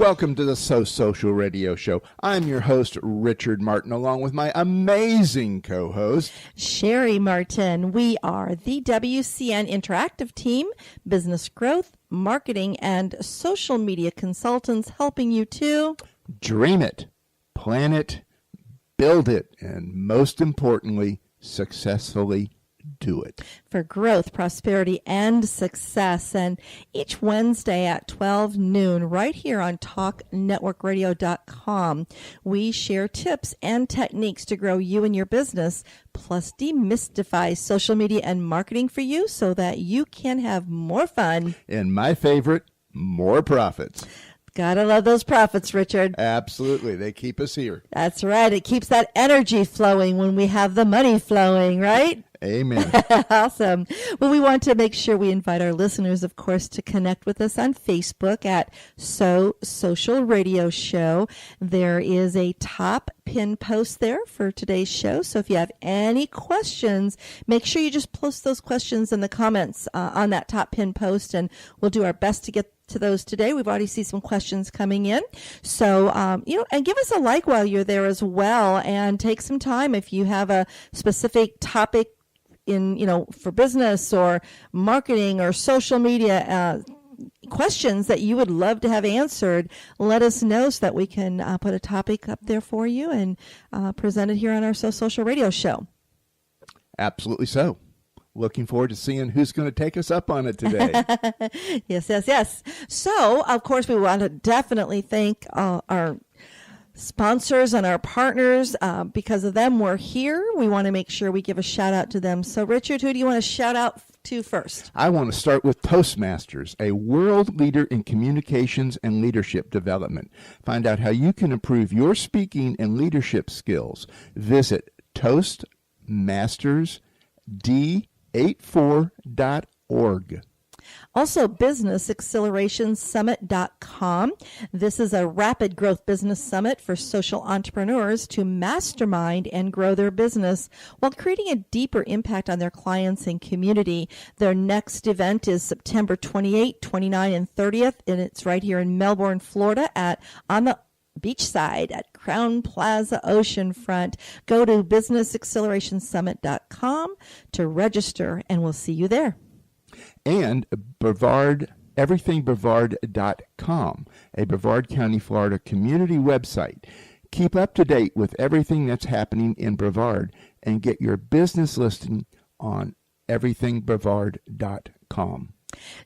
Welcome to the So Social Radio Show. I'm your host, Richard Martin, along with my amazing co-host, Cheri-Martin. We are the WCN Interactive Team, business growth, marketing, and social media consultants helping you to dream it, plan it, build it, and most importantly, successfully do it. For growth, prosperity, and success. And each Wednesday at 12 noon, right here on TalkNetworkRadio.com, we share tips and techniques to grow you and your business, plus demystify social media and marketing for you so that you can have more fun. And my favorite, more profits. Gotta love those profits, Richard. Absolutely. They keep us here. That's right. It keeps that energy flowing when we have the money flowing, right? Amen. Awesome. Well, we want to make sure we invite our listeners, of course, to connect with us on Facebook at So Social Radio Show. There is a top pin post there for today's show. So if you have any questions, make sure you just post those questions in the comments on that top pin post, and we'll do our best to get to those today. We've already seen some questions coming in. So, and give us a like while you're there as well, and take some time if you have a specific topic for business or marketing or social media questions that you would love to have answered. Let us know so that we can put a topic up there for you and present it here on our So Social Radio Show. Absolutely so. Looking forward to seeing who's going to take us up on it today. Yes. So, of course, we want to definitely thank our sponsors and our partners. Because of them, we're here. We want to make sure we give a shout out to them. So, Richard, who do you want to shout out to first? I want to start with Toastmasters, a world leader in communications and leadership development. Find out how you can improve your speaking and leadership skills. Visit toastmastersd84.org. Also, businessaccelerationsummit.com. This is a rapid growth business summit for social entrepreneurs to mastermind and grow their business while creating a deeper impact on their clients and community. Their next event is September 28, 29, and 30th, and it's right here in Melbourne, Florida on the beachside at Crown Plaza Oceanfront. Go to businessaccelerationsummit.com to register, and we'll see you there. And everythingbrevard.com, a Brevard County, Florida community website. Keep up to date with everything that's happening in Brevard and get your business listing on everythingbrevard.com.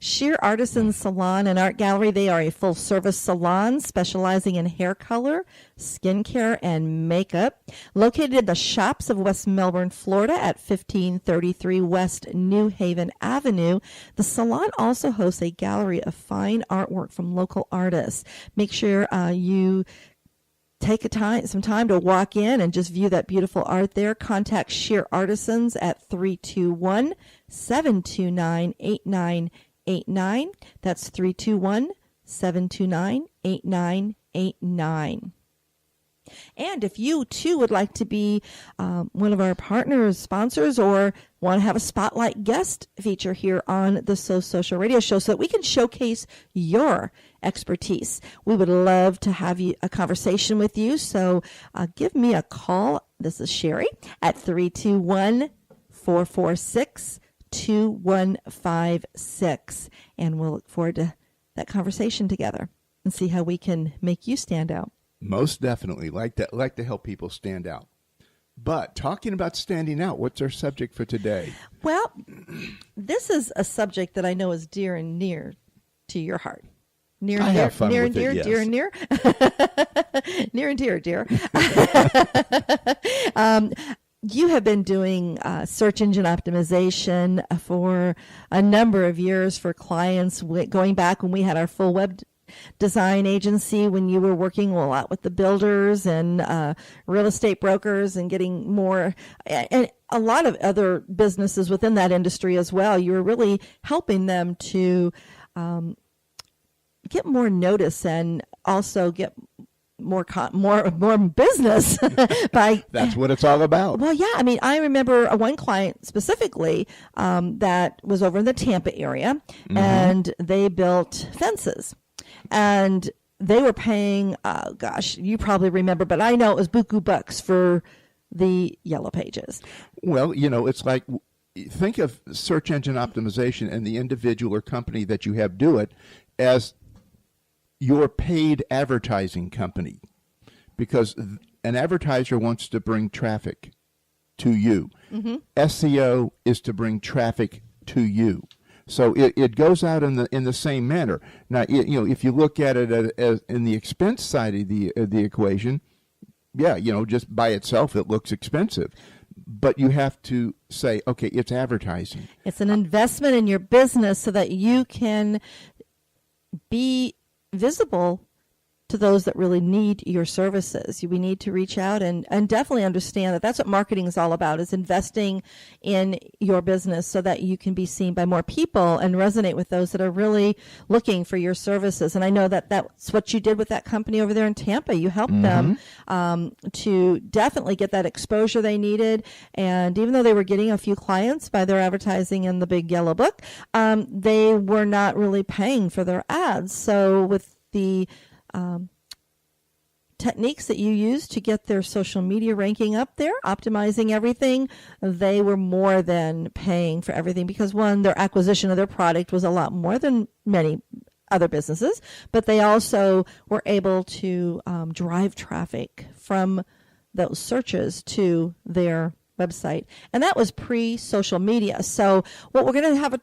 Sheer Artisan Salon and Art Gallery, they are a full-service salon specializing in hair color, skincare, and makeup. Located in the shops of West Melbourne, Florida at 1533 West New Haven Avenue, the salon also hosts a gallery of fine artwork from local artists. Make sure you take some time to walk in and just view that beautiful art there. Contact Sheer Artisans at 321-729-8989. That's 321-729-8989. And if you, too, would like to be one of our partners, sponsors, or want to have a spotlight guest feature here on the So Social Radio Show so that we can showcase your expertise, we would love to have a conversation with you. So give me a call. This is Cheri at 321-446-2156. And we'll look forward to that conversation together and see how we can make you stand out. Most definitely. Like to help people stand out. But talking about standing out, what's our subject for today? Well, this is a subject that I know is dear and near to your heart. Near and dear, near and dear, dear and near. Near and dear, dear. You have been doing search engine optimization for a number of years for clients, going back when we had our full web design agency, when you were working a lot with the builders and real estate brokers and getting more, and a lot of other businesses within that industry as well. You were really helping them to get more notice and also get more business by. That's what it's all about. Well, yeah. I mean, I remember one client specifically that was over in the Tampa area, and they built fences. And they were paying, gosh, you probably remember, but I know it was buku bucks for the Yellow Pages. Well, it's like, think of search engine optimization and the individual or company that you have do it as your paid advertising company, because an advertiser wants to bring traffic to you. Mm-hmm. SEO is to bring traffic to you. So it goes out in the same manner. Now, if you look at it as in the expense side of the equation, yeah, just by itself it looks expensive. But you have to say, okay, it's advertising. It's an investment in your business so that you can be visible to those that really need your services. We need to reach out and definitely understand that that's what marketing is all about, is investing in your business so that you can be seen by more people and resonate with those that are really looking for your services. And I know that that's what you did with that company over there in Tampa. You helped them to definitely get that exposure they needed. And even though they were getting a few clients by their advertising in the big yellow book, they were not really paying for their ads. So with the techniques that you use to get their social media ranking up there, optimizing everything, they were more than paying for everything, because one, their acquisition of their product was a lot more than many other businesses, but they also were able to drive traffic from those searches to their website. And that was pre-social media. So what we're going to have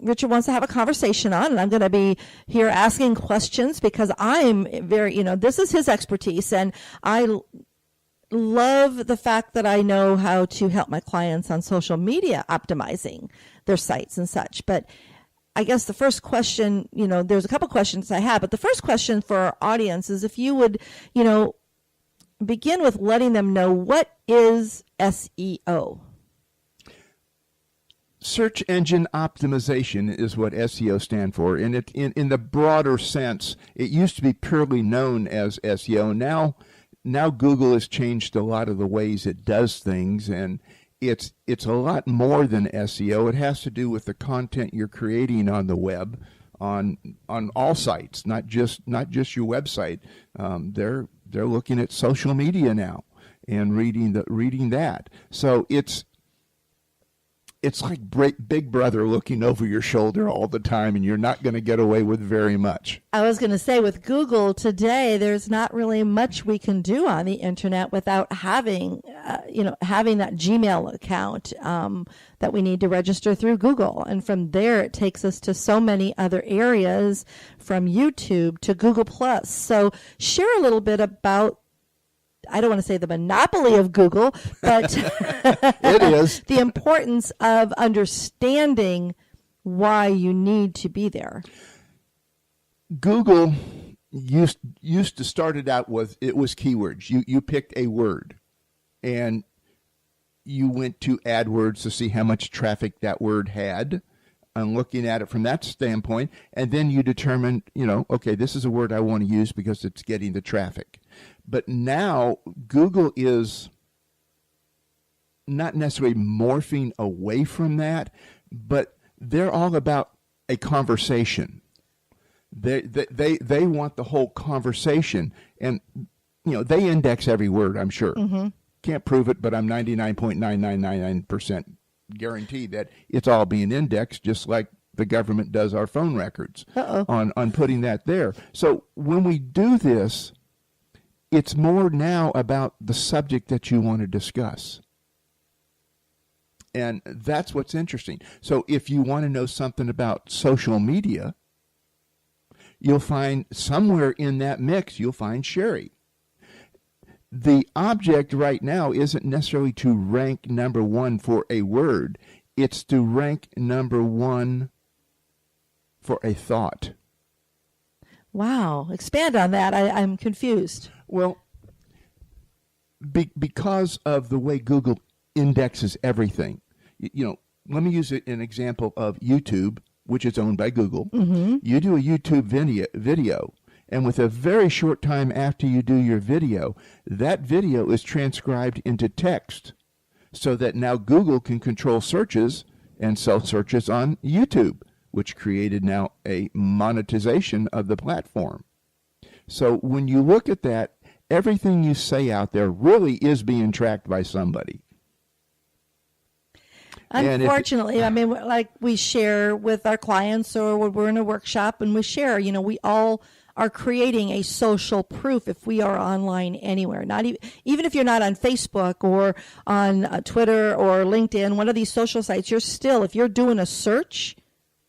Richard wants to have a conversation on, and I'm going to be here asking questions because I'm very, this is his expertise, and I love the fact that I know how to help my clients on social media optimizing their sites and such. But I guess the first question, there's a couple questions I have, but the first question for our audience is if you would, begin with letting them know, what is SEO? Search engine optimization is what SEO stand for. And in the broader sense, it used to be purely known as SEO. Now Google has changed a lot of the ways it does things, and it's a lot more than SEO. It has to do with the content you're creating on the web, on all sites, not just your website. They're looking at social media now and reading that. So it's like Big Brother looking over your shoulder all the time, and you're not going to get away with very much. I was going to say, with Google today, there's not really much we can do on the internet without having that Gmail account that we need to register through Google. And from there, it takes us to so many other areas, from YouTube to Google+. So share a little bit about, I don't want to say the monopoly of Google, but it is the importance of understanding why you need to be there. Google used to start it out with, it was keywords. You picked a word and you went to AdWords to see how much traffic that word had, and looking at it from that standpoint, and then you determined, okay, this is a word I want to use because it's getting the traffic. But now Google is not necessarily morphing away from that, but they're all about a conversation. They want the whole conversation, and they index every word, I'm sure. Mm-hmm. Can't prove it, but I'm 99.9999% guaranteed that it's all being indexed, just like the government does our phone records on putting that there. So when we do this, it's more now about the subject that you want to discuss. And that's what's interesting. So if you want to know something about social media, you'll find somewhere in that mix, you'll find Cheri. The object right now isn't necessarily to rank number one for a word. It's to rank number one for a thought. Wow. Expand on that. I'm confused. Well, because of the way Google indexes everything, let me use an example of YouTube, which is owned by Google. Mm-hmm. You do a YouTube video, and with a very short time after you do your video, that video is transcribed into text so that now Google can control searches and sell searches on YouTube, which created now a monetization of the platform. So when you look at that, everything you say out there really is being tracked by somebody. Unfortunately, I mean, like we share with our clients, or when we're in a workshop and we share, we all are creating a social proof if we are online anywhere. Not even if you're not on Facebook or on Twitter or LinkedIn, one of these social sites, if you're doing a search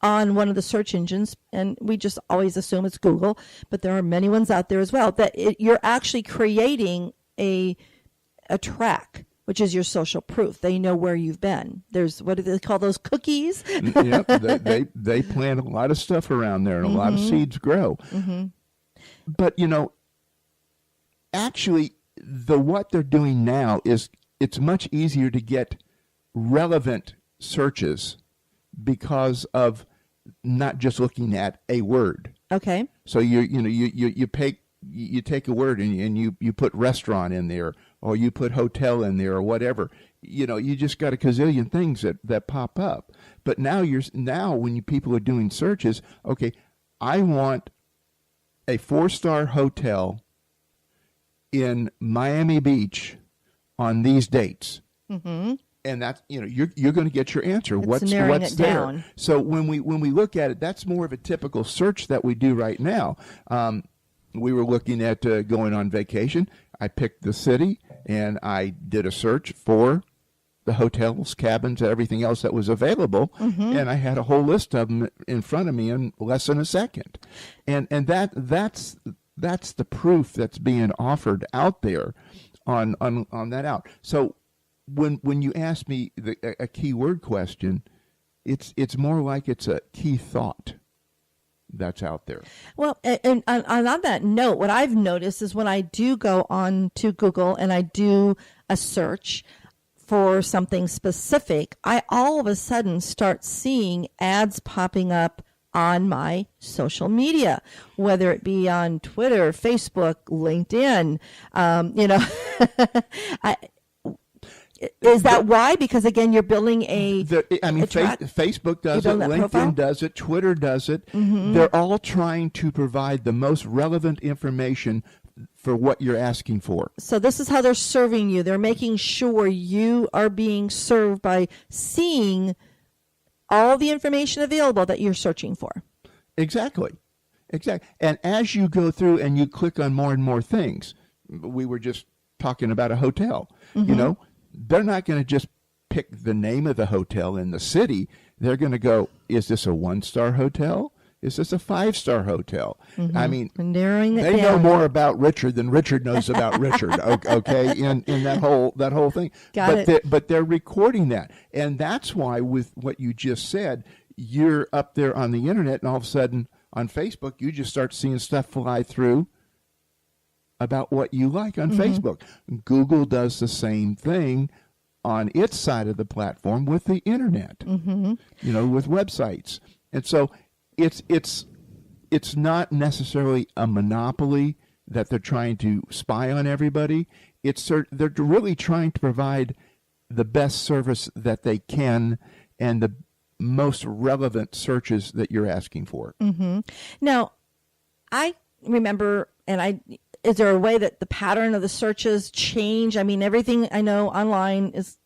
on one of the search engines, and we just always assume it's Google, but there are many ones out there as well, that you're actually creating a track, which is your social proof. They know where you've been. There's, what do they call those, cookies? Yep, they plant a lot of stuff around there, and a lot of seeds grow. But, actually, what they're doing now is it's much easier to get relevant searches because of not just looking at a word. Okay. So you take a word and you put restaurant in there, or you put hotel in there, or whatever. You just got a gazillion things that pop up. But now when people are doing searches, okay, I want a 4-star hotel in Miami Beach on these dates. Mm-hmm. And that's, you're going to get your answer. What's there? Down. So when we look at it, that's more of a typical search that we do right now. We were looking at going on vacation. I picked the city and I did a search for the hotels, cabins, everything else that was available, and I had a whole list of them in front of me in less than a second. And that's the proof that's being offered out there on that out. So when you ask me a keyword question, it's more like it's a key thought that's out there. Well, and on that note, what I've noticed is when I do go on to Google and I do a search for something specific, I all of a sudden start seeing ads popping up on my social media, whether it be on Twitter, Facebook, LinkedIn. Is that why? Because again, you're building Facebook does it, LinkedIn profile? Does it, Twitter does it. Mm-hmm. They're all trying to provide the most relevant information for what you're asking for. So this is how they're serving you. They're making sure you are being served by seeing all the information available that you're searching for. Exactly. And as you go through and you click on more and more things, we were just talking about a hotel, they're not going to just pick the name of the hotel in the city. They're going to go, is this a 1-star hotel? Is this a 5-star hotel? Mm-hmm. I mean, they know more about Richard than Richard knows about Richard. Okay, in that whole thing. But they're recording that, and that's why with what you just said, you're up there on the internet, and all of a sudden on Facebook, you just start seeing stuff fly through about what you like on Facebook. Google does the same thing on its side of the platform with the internet. With websites, and so. It's not necessarily a monopoly that they're trying to spy on everybody. They're really trying to provide the best service that they can and the most relevant searches that you're asking for. Mm-hmm. Now, I remember, is there a way that the pattern of the searches change? I mean, everything I know online is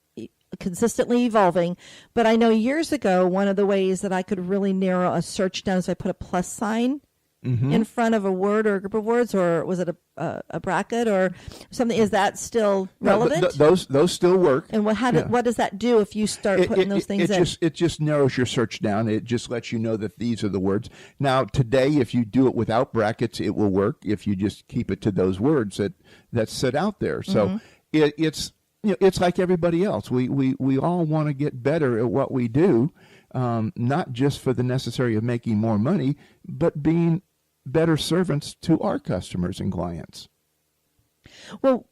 consistently evolving, but I know years ago one of the ways that I could really narrow a search down is I put a plus sign in front of a word or a group of words, or was it a bracket or something? Is that still relevant? Those still work. And what does that do if you start putting those things in? It just narrows your search down. It just lets you know that these are the words. Now today, if you do it without brackets, it will work. If you just keep it to those words that sit out there, so it's. It's like everybody else. We all want to get better at what we do, not just for the necessary of making more money, but being better servants to our customers and clients. Well,